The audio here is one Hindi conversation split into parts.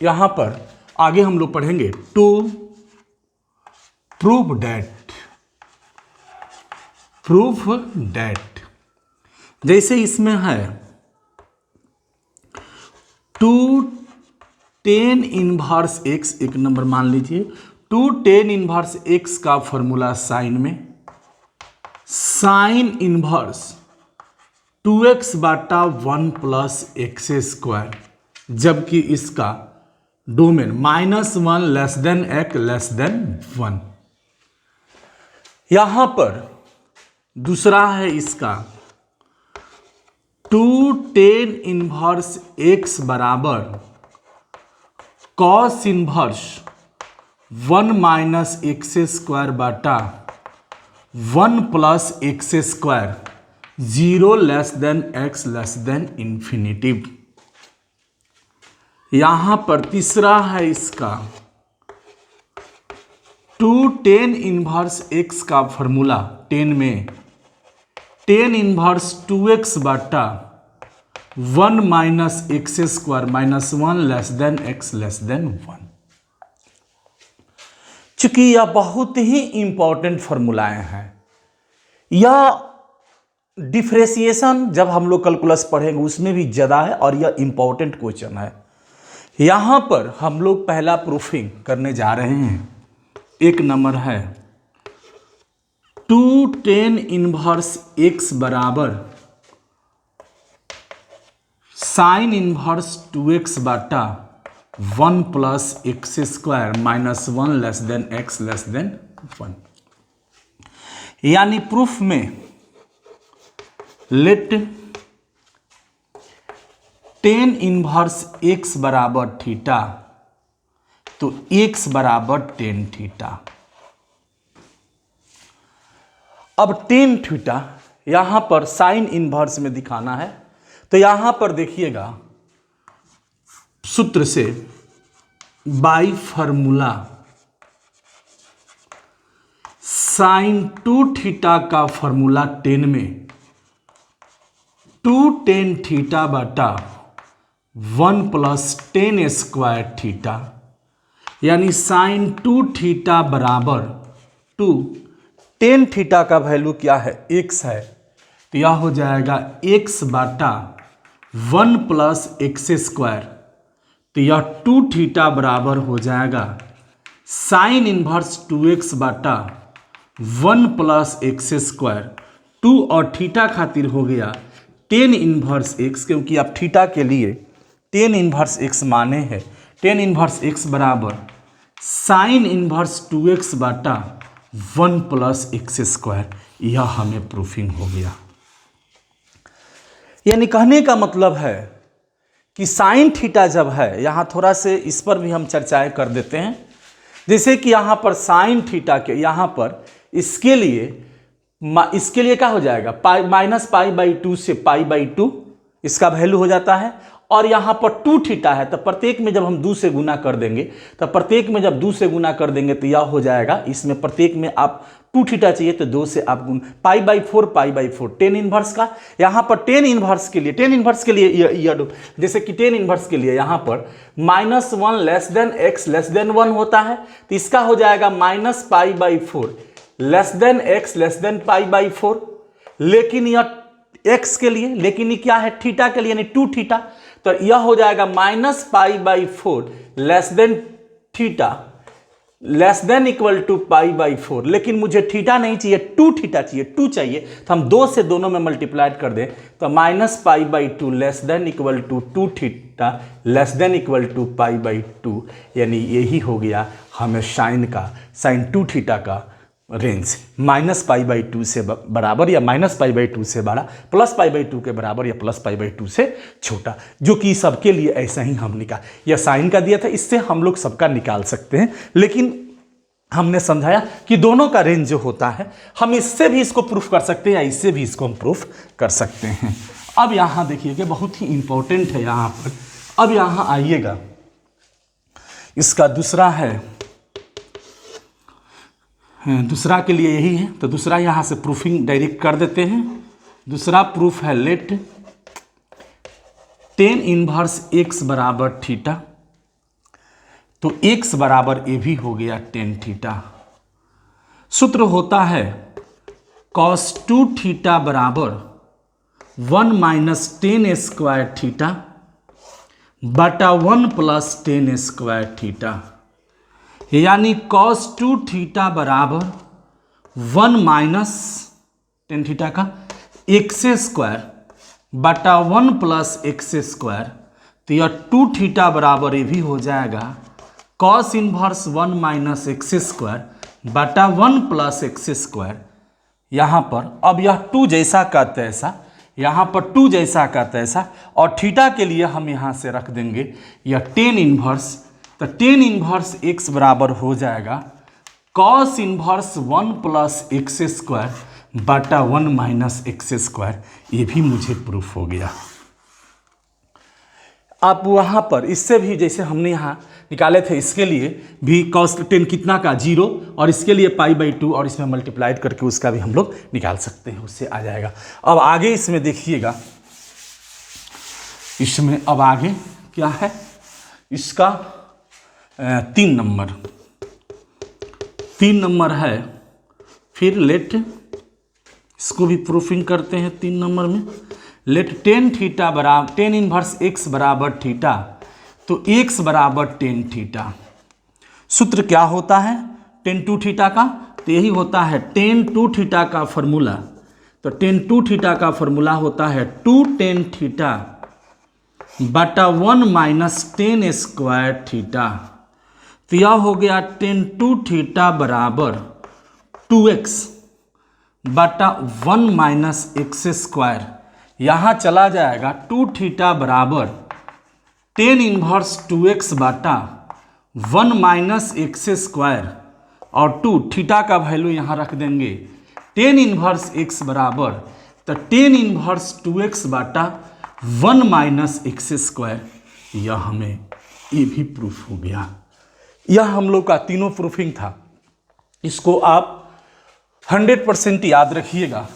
यहां पर आगे हम लोग पढ़ेंगे टू प्रूव दैट। जैसे इसमें है टू टेन इनवर्स एक्स, एक नंबर मान लीजिए, टू टेन इनवर्स एक्स का फॉर्मूला साइन में साइन इनवर्स 2x बाटा 1 प्लस एक्स स्क्वायर, जबकि इसका domain -1 less than x less than 1। यहां पर दूसरा है इसका टू टेन इनवर्स एक्स बराबर cos inverse 1 minus x square बाटा 1 plus x square 0 less than x less than infinity. यहां पर तीसरा है इसका टू टेन इनवर्स एक्स का फॉर्मूला 10 में टेन इनवर्स 2x बाटा 1 minus x square -1 less than x less than 1। चूंकि यह बहुत ही इंपॉर्टेंट फॉर्मूलाएं हैं, यह डिफरेंशिएशन जब हम लोग कैलकुलस पढ़ेंगे उसमें भी ज़्यादा है और यह इंपॉर्टेंट क्वेश्चन है। यहाँ पर हम लोग पहला प्रूफिंग करने जा रहे हैं। एक नंबर है टू टेन इनवर्स एक्स बराबर साइन इनवर्स 2x बाटा 1 plus x square -1 less than x less than 1। यानी प्रूफ में लेट टेन इनवर्स एक्स बराबर थीटा, तो एक्स बराबर टेन थीटा। अब टेन थीटा यहां पर साइन इनवर्स में दिखाना है, तो यहां पर देखिएगा सूत्र से बाई फॉर्मूला साइन 2 थीटा का फॉर्मूला 10 में 2 टेन थीटा बटा 1 प्लस टेन स्क्वायर थीटा, यानी साइन 2 थीटा बराबर 2 टेन थीटा का वैल्यू क्या है, x है, तो यह हो जाएगा x बाटा 1 प्लस एक्स स्क्वायर, तो यह 2 थीटा बराबर हो जाएगा साइन इनवर्स 2x बाटा 1 प्लस एक्स स्क्वायर। 2 और थीटा खातिर हो गया टेन इनवर्स x, क्योंकि आप थीटा के लिए टेन इनवर्स x माने हैं। टेन इनवर्स x बराबर साइन इनवर्स 2x बाटा 1 प्लस एक्स स्क्वायर। यह हमें प्रूफिंग हो गया। यानी कहने का मतलब है कि साइन थीटा जब है, यहाँ थोड़ा से इस पर भी हम चर्चाएं कर देते हैं। जैसे कि यहाँ पर साइन थीटा के यहाँ पर इसके लिए क्या हो जाएगा, -π/2 से π/2 इसका वैल्यू हो जाता है। और यहाँ पर 2 थीटा है, तो प्रत्येक में जब हम 2 से गुना कर देंगे, तो प्रत्येक में जब 2 से गुना कर देंगे तो यह हो जाएगा, इसमें प्रत्येक में आप 2 थीटा चाहिए तो 2 से आप गुण π/4 टेन इनवर्स का। यहाँ पर टेन इनवर्स के लिए जैसे कि टेन इनवर्स के लिए यहाँ पर -1 less than x less than 1 होता है, तो इसका हो जाएगा -π/4 less than x less than π/4। लेकिन यह x के लिए, लेकिन ये क्या है, थीटा के लिए, यानी 2 थीटा, तो यह हो जाएगा -π/4 less than theta less than equal to π/4। लेकिन मुझे थीटा नहीं चाहिए, 2 थीटा चाहिए, 2 चाहिए, तो हम 2 से दोनों में मल्टीप्लाइड कर दें तो -π/2 less than equal to 2 theta less than equal to π/2। यानी यही हो गया हमें साइन 2 थीटा का रेंज -π/2 से बराबर या -π/2 से बड़ा, +π/2 के बराबर या +π/2 से छोटा, जो कि सबके लिए ऐसा ही हम निकाल, यह साइन का दिया था, इससे हम लोग सबका निकाल सकते हैं। लेकिन हमने समझाया कि दोनों का रेंज जो होता है, हम इससे भी इसको प्रूफ कर सकते हैं या इससे भी इसको हम प्रूफ कर सकते हैं। अब यहाँ देखिएगा बहुत ही इंपॉर्टेंट है यहाँ पर। अब यहाँ आइएगा, इसका दूसरा है, दूसरा के लिए यही है, तो दूसरा यहाँ से प्रूफिंग डायरेक्ट कर देते हैं। दूसरा प्रूफ है लेट टेन इनवर्स एक्स बराबर थीटा, तो x बराबर ये भी हो गया टेन थीटा। सूत्र होता है cos 2 थीटा बराबर 1 माइनस टेन स्क्वायर थीटा बटा 1 प्लस टेन स्क्वायर थीटा, यानी cos 2 थीटा बराबर 1 माइनस टेन थीटा का एक्स स्क्वायर बटा 1 प्लस एक्स स्क्वायर, तो यह 2 थीटा बराबर ये भी हो जाएगा cos inverse 1 minus x square बटा 1 प्लस एक्स स्क्वायर। यहाँ पर अब यह 2 जैसा का तैसा, यहाँ पर 2 जैसा का तैसा, और थीटा के लिए हम यहाँ से रख देंगे यह टेन इनवर्स, तो टेन इनवर्स x बराबर हो जाएगा cos inverse 1 plus x square बटा 1 माइनस एक्स स्क्वायर। ये भी मुझे प्रूफ हो गया। आप वहाँ पर इससे भी जैसे हमने यहाँ निकाले थे, इसके लिए भी cos 10 कितना का 0, और इसके लिए π/2, और इसमें मल्टीप्लाइड करके उसका भी हम लोग निकाल सकते हैं, उससे आ जाएगा। अब आगे इसमें देखिएगा, इसमें अब आगे क्या है, इसका 3 नंबर है। फिर लेट इसको भी प्रूफिंग करते हैं 3 नंबर में। लेट टेन थीटा बराबर टेन इनवर्स x बराबर थीटा, तो x बराबर टेन थीटा। सूत्र क्या होता है टेन 2 थीटा का, तो यही होता है टेन 2 थीटा का फॉर्मूला। तो टेन 2 थीटा का फॉर्मूला होता है 2 टेन थीटा बटा 1 माइनस टेन स्क्वायर थीटा। तो यह हो गया टेन 2 थीटा बराबर 2x बटा 1 माइनस एक्स स्क्वायर, यहाँ चला जाएगा 2 थीटा बराबर टेन इनवर्स 2x बटा 1 माइनस एक्स स्क्वायर, और 2 थीटा का वैल्यू यहाँ रख देंगे टेन इनवर्स x बराबर, तो टेन इनवर्स 2x बटा 1 माइनस एक्स स्क्वायर। यह हमें ये भी प्रूफ हो गया। यह हम लोग का तीनों प्रूफिंग था। इसको आप 100% याद रखिएगा,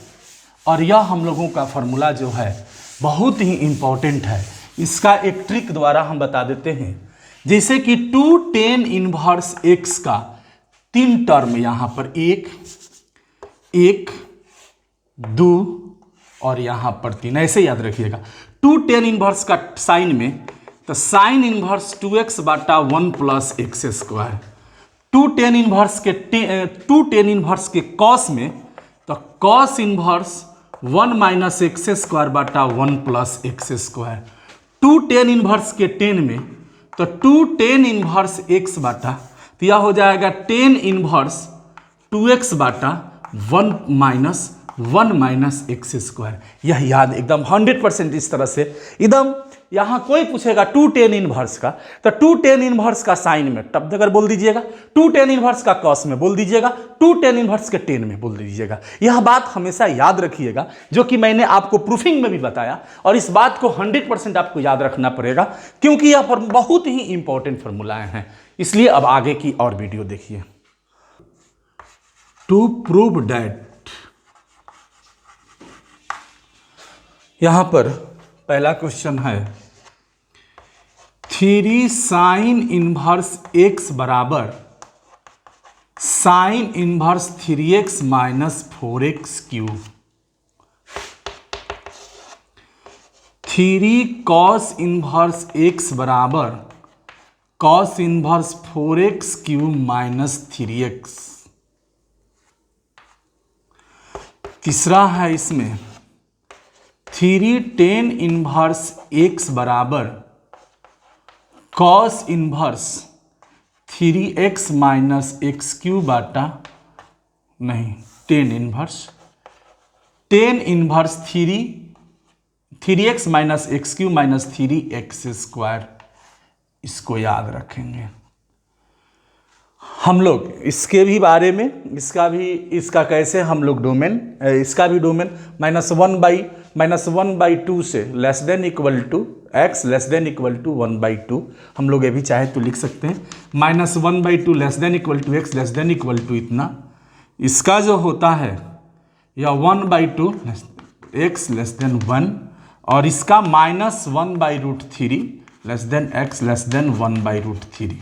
और यह हम लोगों का फॉर्मूला जो है बहुत ही इम्पोर्टेंट है। इसका एक ट्रिक द्वारा हम बता देते हैं, जैसे कि 2 टेन इनवर्स x का 3 टर्म यहाँ पर 1 2 और यहाँ पर 3, ऐसे याद रखिएगा। 2 टेन इनवर्स का साइन में, तो साइन इनवर्स 2x बटा 1 plus x square. 2 tan inverse के कॉस में, तो cos inverse 1 minus x square बटा 1 plus x square. 2 tan inverse के 10 में, तो 2 टेन इनवर्स x बटा, तो यह हो जाएगा टेन इनवर्स 2x बटा 1 माइनस एक्स स्क्वायर। यह याद एकदम 100% इस तरह से एकदम। यहाँ कोई पूछेगा 2 टेन इनवर्स का, तो 2 टेन इनवर्स का साइन में तब अगर बोल दीजिएगा, 2 टेन इनवर्स का कॉस में बोल दीजिएगा, 2 टेन इनवर्स के 10 में बोल दीजिएगा। यह बात हमेशा याद रखिएगा, जो कि मैंने आपको प्रूफिंग में भी बताया, और इस बात को 100% आपको याद रखना पड़ेगा, क्योंकि यह बहुत ही इंपॉर्टेंट फॉर्मूलाएं हैं। इसलिए अब आगे की और वीडियो देखिए। टू प्रूव डैट, यहां पर पहला क्वेश्चन है 3 साइन इनवर्स x बराबर sine inverse 3x minus 4x cube. 3 cos inverse x बराबर cos inverse 4x cube minus 3x। तीसरा है इसमें 3 टेन इनवर्स x बराबर cos inverse 3x minus x cube बाटा, नहीं, tan inverse 3x minus x cube minus 3x square. इसको याद रखेंगे हम लोग। इसके भी बारे में, इसका कैसे हम लोग डोमेन, इसका भी डोमेन -1/2 से less than equal to x less than equal to 1/2, हम लोग ये भी चाहे तो लिख सकते हैं। -1/2 less than equal to x less than equal to इतना। इसका जो होता है यह 1/2 x लेस देन 1, और इसका -1/√3 less than x less then 1/√3।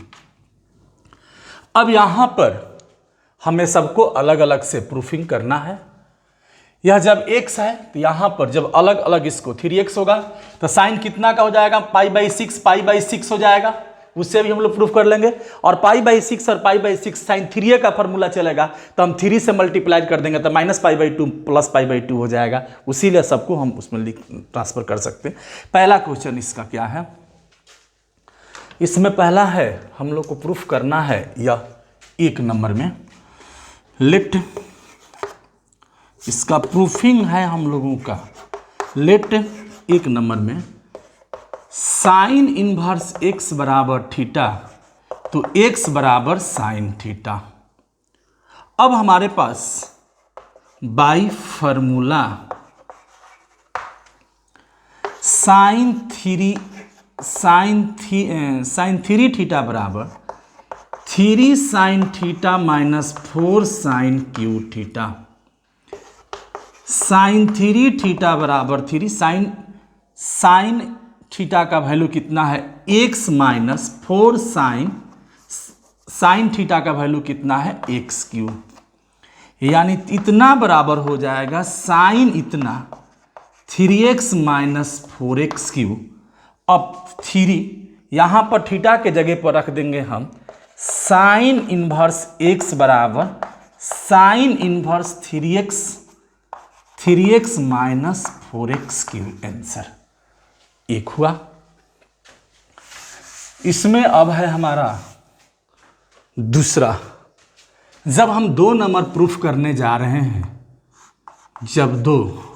अब यहाँ पर हमें सबको अलग अलग से प्रूफिंग करना है। यह जब x है तो यहाँ पर जब अलग अलग इसको 3x होगा तो साइन कितना का हो जाएगा, पाई बाई 6 हो जाएगा, उससे भी हम लोग प्रूफ कर लेंगे। और पाई/6 और पाई/6 साइन 3a का फॉर्मूला चलेगा तो हम 3 से मल्टीप्लाई कर देंगे तो -पाई/2 प्लस पाई/2 हो जाएगा। उसीलिए सबको हम उसमें ट्रांसफर कर सकते हैं। पहला क्वेश्चन इसका क्या है, इसमें पहला है हम लोग को प्रूफ करना है यह 1 नंबर में। लेट, इसका प्रूफिंग है हम लोगों का। लेट 1 नंबर में साइन इनवर्स x बराबर थीटा, तो x बराबर साइन थीटा। अब हमारे पास by formula sine three theta बराबर 3 sine theta minus 4 sine cube theta. Sine 3 theta बराबर 3 साइन थीटा का वैल्यू कितना है, x माइनस 4 साइन थीटा का वैल्यू कितना है, एक्स क्यूब। यानी इतना बराबर हो जाएगा साइन इतना 3x माइनस 4x क्यूब। अब 3 यहाँ पर थीटा के जगह पर रख देंगे हम, साइन इनवर्स x बराबर sine inverse 3x minus 4x cube. Answer 1 हुआ। इसमें अब है हमारा दूसरा, जब हम 2 नंबर प्रूफ करने जा रहे हैं, जब 2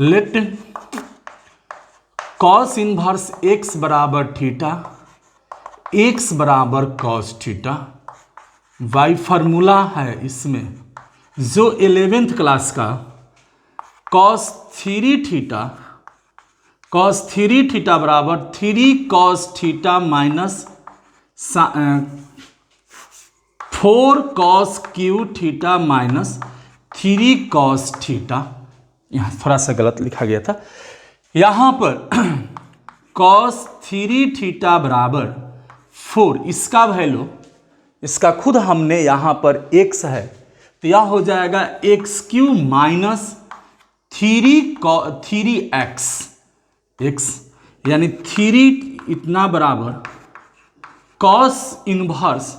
लेट कॉस इनवर्स x बराबर थीटा, x बराबर कॉस थीटा। बाई फार्मूला है इसमें जो 11th क्लास का कॉस 3 थीटा बराबर 3 cos theta minus 4 cos Q theta minus 3 cos theta. यहाँ थोड़ा सा गलत लिखा गया था। यहाँ पर कॉस 3 थीटा बराबर 4, इसका वैल्यू, इसका खुद हमने यहाँ पर x है तो यह हो जाएगा एक्स क्यू माइनस 3x यानी 3 इतना बराबर cos inverse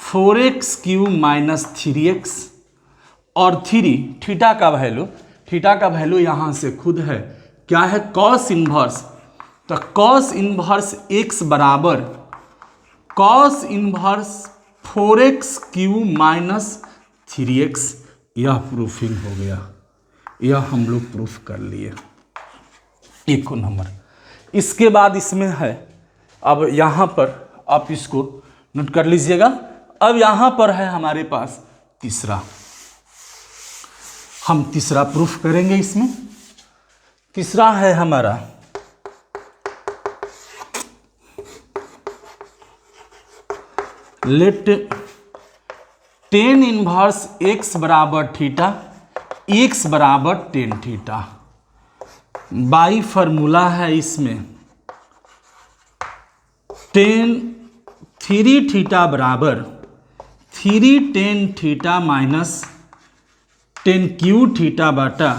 4x Q minus 3x और 3 थीटा का वैल्यू यहाँ से खुद है, क्या है, कॉस इनवर्स। तो कॉस इनवर्स x बराबर cos inverse 4x Q minus 3x। यह प्रूफिंग हो गया, यह हम लोग प्रूफ कर लिए 1 नंबर। इसके बाद इसमें है, अब यहाँ पर आप इसको नोट कर लीजिएगा। अब यहाँ पर है हमारे पास तीसरा, हम तीसरा प्रूफ करेंगे। इसमें तीसरा है हमारा लेट टेन इनवर्स x बराबर थीटा, x बराबर टेन थीटा। बाई फार्मूला है इसमें टेन 3 थीटा बराबर 3 tan theta minus 10 Q theta बटा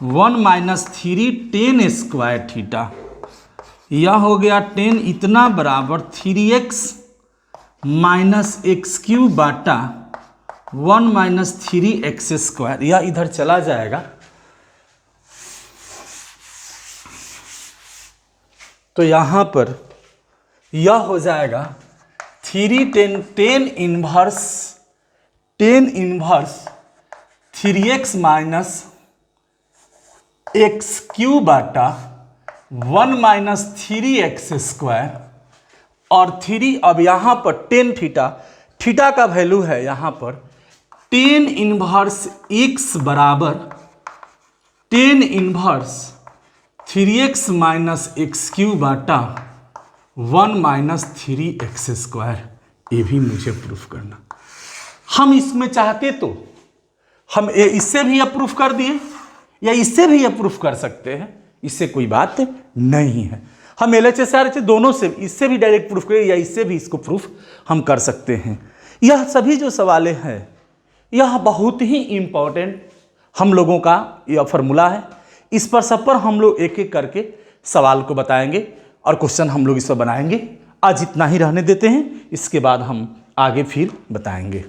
1 माइनस 3 टेन स्क्वायर थीटा। यह हो गया 10 इतना बराबर 3x माइनस एक्स क्यू बाटा 1 माइनस 3x स्क्वायर। यह इधर चला जाएगा तो यहाँ पर यह हो जाएगा 10 inverse 3x minus x cube बाटा 1 माइनस 3x स्क्वायर और 3। अब यहाँ पर टेन थीटा का वैल्यू है यहाँ पर टेन इनवर्स x बराबर tan inverse 3x minus x cube बाटा 1 माइनस 3x स्क्वायर। ये भी मुझे प्रूफ करना। हम इसमें चाहते तो हम इससे भी अप्रूव कर दिए या इससे भी अप्रूव कर सकते हैं, इससे कोई बात नहीं है। हम LHS RH दोनों से, इससे भी डायरेक्ट प्रूफ करें या इससे भी इसको प्रूफ हम कर सकते हैं। यह सभी जो सवालें हैं यह बहुत ही इम्पोर्टेंट हम लोगों का यह फॉर्मूला है। इस पर सब पर हम लोग एक एक करके सवाल को बताएंगे और क्वेश्चन हम लोग इस पर बनाएंगे। आज इतना ही रहने देते हैं, इसके बाद हम आगे फिर बताएंगे।